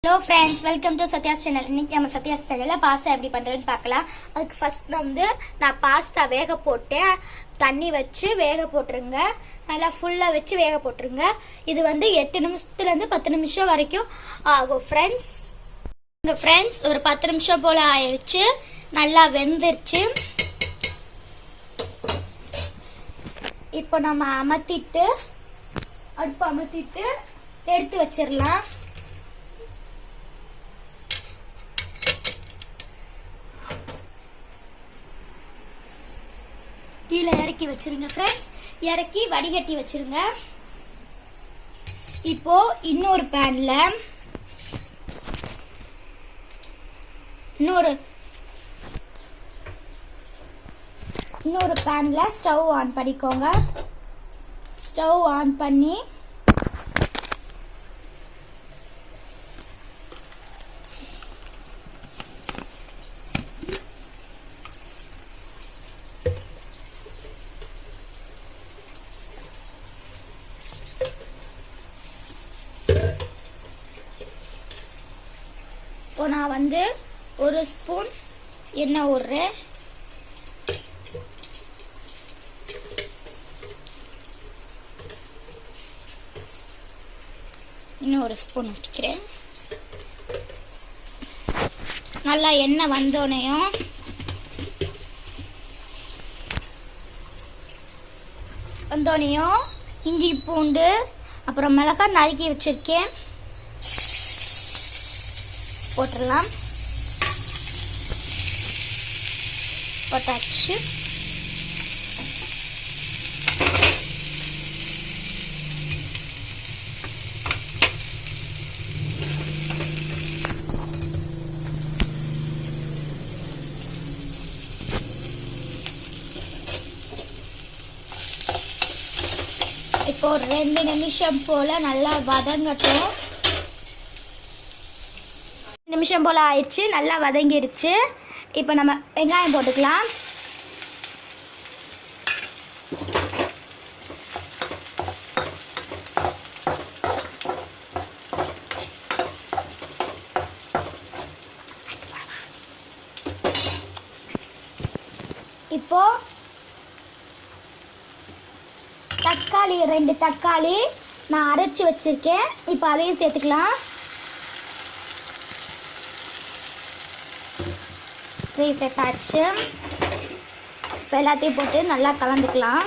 Hello friends, welcome to Satya's channel. இன்னைக்கு நம்ம சத்யாஸ் சேனல்ல பாஸ்தா எப்படி பண்றதுன்னு பார்க்கலாம். அதுக்கு ஃபர்ஸ்ட் நான் பாஸ்தா வேக போட்டேன். தண்ணி வச்சு வேக போட்டுருங்க. நல்லா ஃபுல்லா வச்சு வேக போட்டுருங்க. இது 8 நிமிஷத்துல இருந்து 10 நிமிஷம் வரைக்கும் ஆகும் ஃப்ரெண்ட்ஸ். ஒரு 10 நிமிஷம் போல ஆயிருச்சு. நல்லா வெந்துருச்சு. இப்போ நம்ம அடுப்பு அமர்த்திட்டு எடுத்து வச்சிடலாம். கீழே இறக்கி வச்சிருங்க ஃப்ரெண்ட்ஸ். இறக்கி வடிகட்டி வச்சிருங்க. இப்போ இன்னொரு பேன்ல ஸ்டவ் ஆன் பண்ணிக்கோங்க. ஸ்டவ் ஆன் பண்ணி நான் ஒரு ஸ்பூன் எண்ணெய் விடுறேன். இன்னும் ஒரு ஸ்பூன் ஊற்றிக்கிறேன். நல்லா எண்ணெய் வந்தோடனையும் இஞ்சி பூண்டு அப்புறம் மிளகாய் நறுக்கி வச்சிருக்கேன் போட்டுடலாம். போட்டாச்சு. இப்போ 2 நிமிஷம் போல நல்லா வதங்கட்டும். நிமிஷம் போல ஆயிடுச்சு. நல்லா வதங்கிருச்சு. இப்போ நம்ம வெங்காயம் போட்டுக்கலாம். இப்போ தக்காளி 2 தக்காளி நான் அரைச்சி வச்சிருக்கேன். இப்போ அதையும் சேர்த்துக்கலாம். சேர்த்தாச்சு. இப்போ எல்லாத்தையும் போட்டு நல்லா கலந்துக்கலாம்.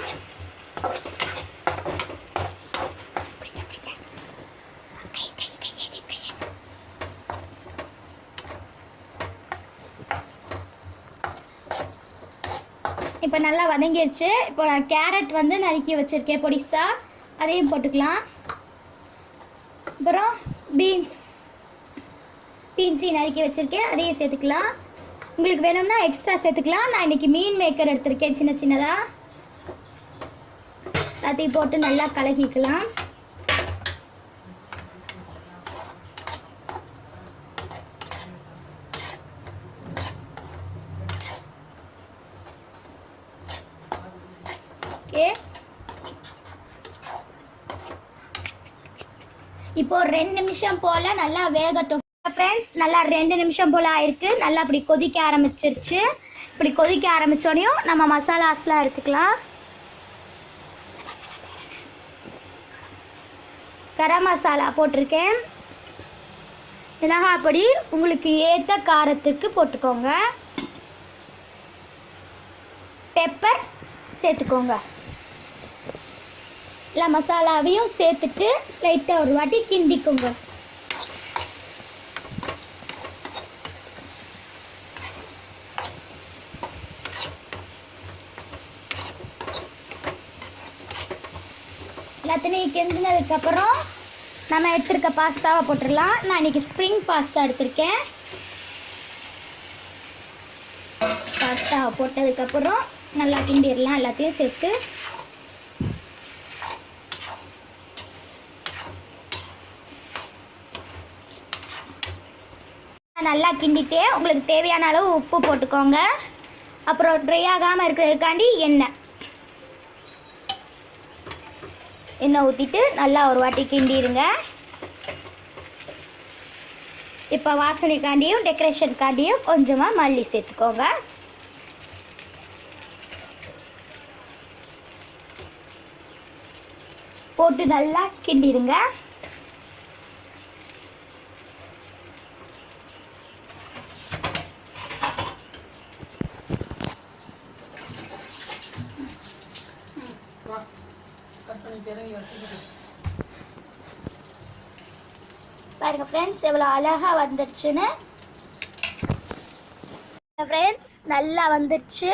இப்போ நல்லா வதங்கிடுச்சு. இப்போ நான் கேரட் நறுக்கி வச்சிருக்கேன் பொடிசா, அதையும் போட்டுக்கலாம். அப்புறம் பீன்ஸையும் நறுக்கி வச்சிருக்கேன், அதையும் சேர்த்துக்கலாம். உங்களுக்கு வேணும்னா எக்ஸ்ட்ரா சேர்த்துக்கலாம். நான் இன்னைக்கு மீன் மேக்கர் எடுத்திருக்கேன் சின்னதா. எல்லாத்தையும் போட்டு நல்லா கலக்கிக்கலாம். ஓகே, இப்போ 2 நிமிஷம் போல நல்லா வேகட்டும் ஃப்ரெண்ட்ஸ். நல்லா 2 நிமிஷம் போல ஆயிருக்கு. நல்லா இப்படி கொதிக்க ஆரம்பிச்சிருச்சு. இப்படி கொதிக்க ஆரம்பிச்சோடனையும் நம்ம மசாலாஸ்லாம் எடுத்துக்கலாம். கரம் மசாலா போட்டிருக்கேன். மிளகாய் பொடி உங்களுக்கு ஏற்ற காரத்துக்கு போட்டுக்கோங்க. பெப்பர் சேர்த்துக்கோங்க. எல்லா மசாலாவையும் சேர்த்துட்டு லைட்டாக ஒரு வாட்டி கிண்டிக்கோங்க. எல்லாத்தையும் கிண்டினதுக்கப்புறம் நம்ம எடுத்துருக்க பாஸ்தாவை போட்டுடலாம். நான் இன்னைக்கு ஸ்ப்ரிங் பாஸ்தா எடுத்திருக்கேன். பாஸ்தாவை போட்டதுக்கப்புறம் நல்லா கிண்டிடலாம். எல்லாத்தையும் சேர்த்து நல்லா கிண்டிட்டு உங்களுக்கு தேவையான அளவு உப்பு போட்டுக்கோங்க. அப்புறம் ட்ரை ஆகாமல் இருக்கிறதுக்காண்டி எண்ணெய் ஊற்றிட்டு நல்லா ஒரு வாட்டி கிண்டிடுங்க. இப்போ வாசனைக்காண்டியும் டெக்கரேஷனுக்காண்டியும் கொஞ்சமாக மல்லி சேர்த்துக்கோங்க. போட்டு நல்லா கிண்டிடுங்க. பாருங்க ஃப்ரெண்ட்ஸ் எவ்வளோ அழகா வந்துருச்சுன்னு. ஃப்ரெண்ட்ஸ் நல்லா வந்துருச்சு.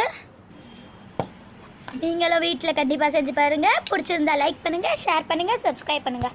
நீங்களும் வீட்டில் கண்டிப்பாக செஞ்சு பாருங்க. பிடிச்சிருந்தா லைக் பண்ணுங்க, ஷேர் பண்ணுங்க, சப்ஸ்கிரைப் பண்ணுங்க.